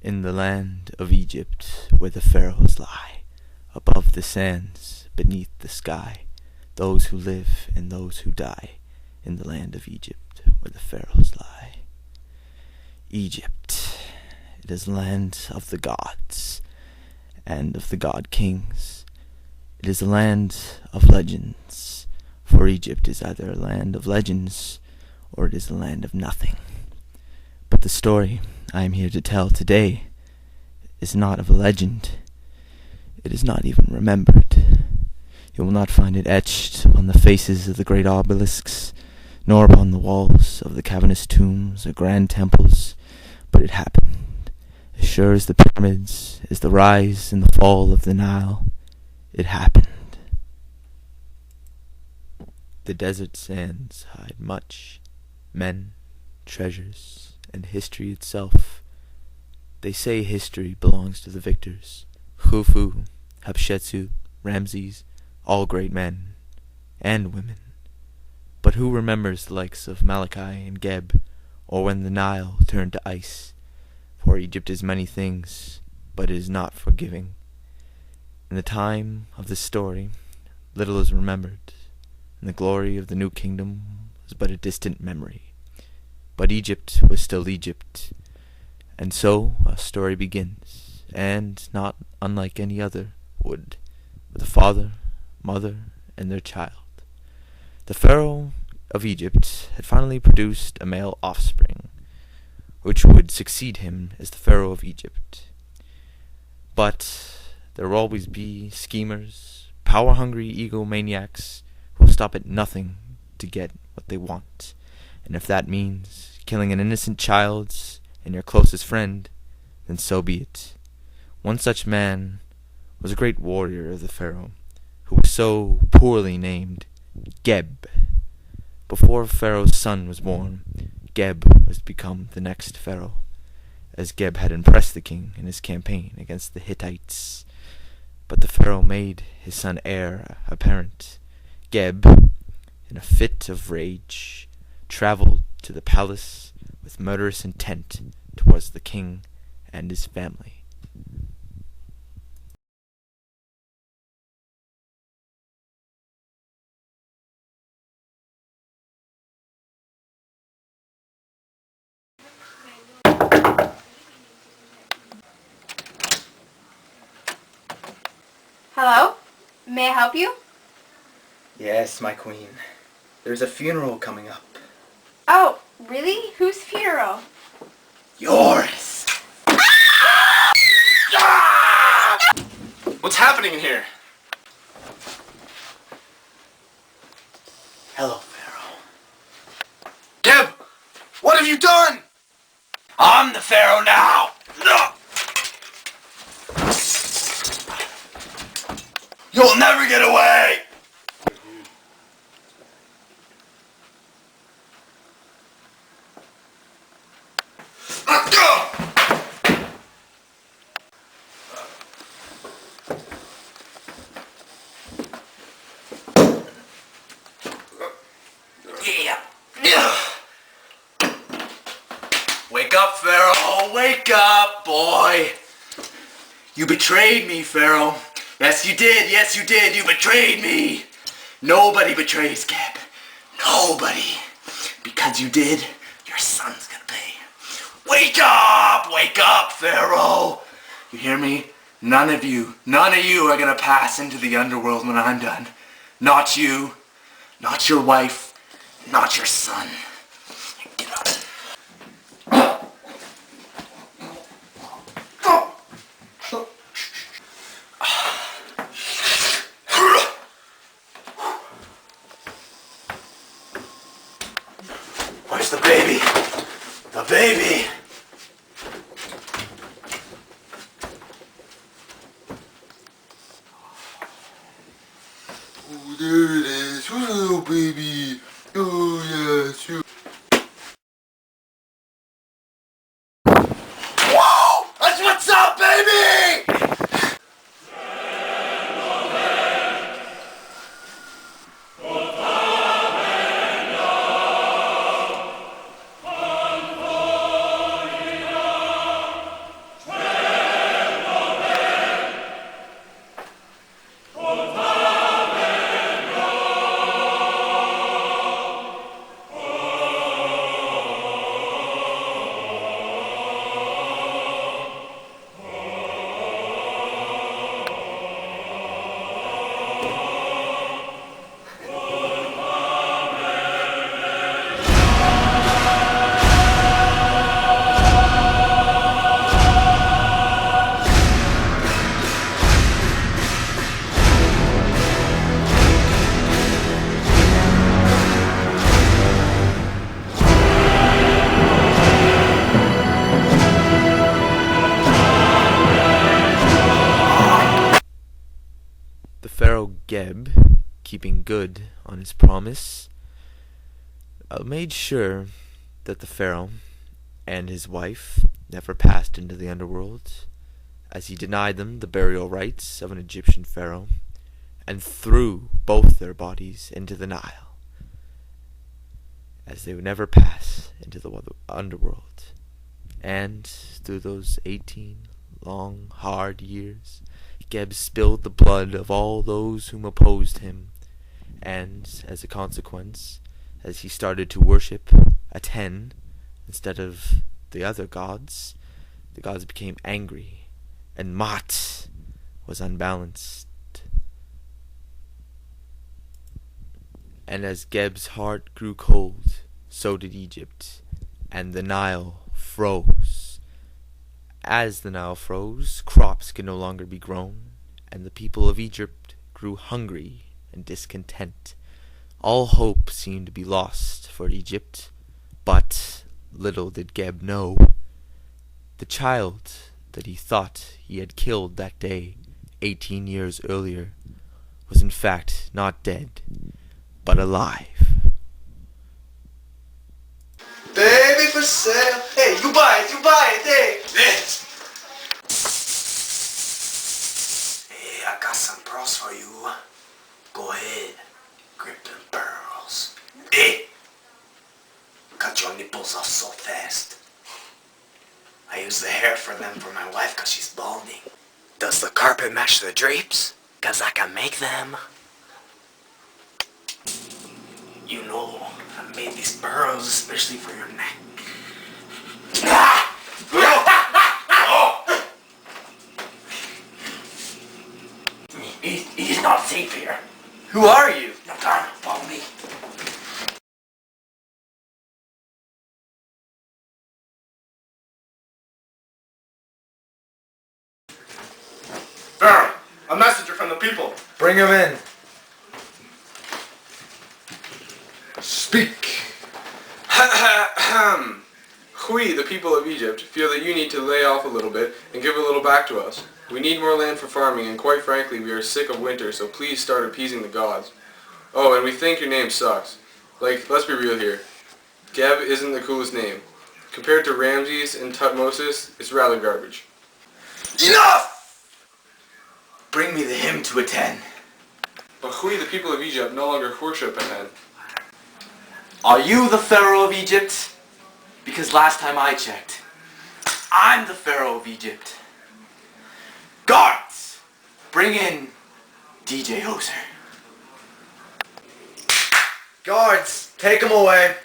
In the land of Egypt, where the pharaohs lie, above the sands, beneath the sky, those who live and those who die, in the land of Egypt, where the pharaohs lie. Egypt, it is land of the gods, and of the god kings. It is a land of legends, for Egypt is either a land of legends, or it is a land of nothing. But the story I am here to tell today is not of a legend. It is not even remembered. You will not find it etched upon the faces of the great obelisks, nor upon the walls of the cavernous tombs or grand temples, but it happened. As sure as the pyramids, as the rise and the fall of the Nile, it happened. The desert sands hide much, men, treasures, and history itself. They say history belongs to the victors. Khufu, Hatshepsut, Ramses, all great men, and women. But who remembers the likes of Malachi and Geb, or when the Nile turned to ice? For Egypt is many things, but it is not forgiving. In the time of this story, little is remembered, and the glory of the new kingdom was but a distant memory. But Egypt was still Egypt, and so our story begins, and not unlike any other would, with a father, mother, and their child. The Pharaoh of Egypt had finally produced a male offspring, which would succeed him as the Pharaoh of Egypt. But there will always be schemers, power-hungry egomaniacs who will stop at nothing to get what they want. And if that means killing an innocent child and your closest friend, then so be it. One such man was a great warrior of the Pharaoh, who was so poorly named Geb. Before Pharaoh's son was born, Geb was to become the next Pharaoh, as Geb had impressed the king in his campaign against the Hittites. But the Pharaoh made his son heir apparent. Geb, in a fit of rage, traveled to the palace with murderous intent towards the king and his family. Hello? May I help you? Yes, my queen. There's a funeral coming up. Oh, really? Whose funeral? Yours! What's happening in here? Hello, Pharaoh. Geb! What have you done? I'm the Pharaoh now! No! You'll never get away! Wake up, Pharaoh! Wake up, boy! You betrayed me, Pharaoh. Yes, you did. Yes, you did. You betrayed me. Nobody betrays Geb. Nobody. Because you did, your son's gonna pay. Wake up! Wake up, Pharaoh! You hear me? None of you are gonna pass into the underworld when I'm done. Not you. Not your wife. Not your son. Get up. Where's the baby? The baby! Oh, there it is. Hello, baby. Oh, yeah, sure. Whoa! That's what's up, baby! Geb, keeping good on his promise, made sure that the Pharaoh and his wife never passed into the underworld, as he denied them the burial rites of an Egyptian pharaoh, and threw both their bodies into the Nile, as they would never pass into the underworld. And through those 18 long, hard years, Geb spilled the blood of all those whom opposed him, and as a consequence, as he started to worship Aten instead of the other gods, the gods became angry, and Maat was unbalanced. And as Geb's heart grew cold, so did Egypt, and the Nile froze. As the Nile froze, crops could no longer be grown, and the people of Egypt grew hungry and discontent. All hope seemed to be lost for Egypt, but little did Geb know, the child that he thought he had killed that day 18 years earlier was in fact not dead, but alive. Baby for sale. Hey, you buy it, hey. Hey, I got some pearls for you. Go ahead, grip them pearls. Hey, cut your nipples off so fast. I use the hair for them for my wife cause she's balding. Does the carpet match the drapes? Cause I can make them. You know, I made these pearls especially for your neck. He's not safe here. Who are you? No time, follow me. Pharaoh, a messenger from the people. Bring him in. Speak. We, the people of Egypt, feel that you need to lay off a little bit and give a little back to us. We need more land for farming, and quite frankly, we are sick of winter, so please start appeasing the gods. Oh, and we think your name sucks. Like, let's be real here. Geb isn't the coolest name. Compared to Ramses and Tutmosis, it's rather garbage. Enough! Bring me the hymn to Aten. But we, the people of Egypt, no longer worship Aten. Are you the Pharaoh of Egypt? Because last time I checked, I'm the Pharaoh of Egypt. Guards! Bring in DJ Hoser. Guards, take him away.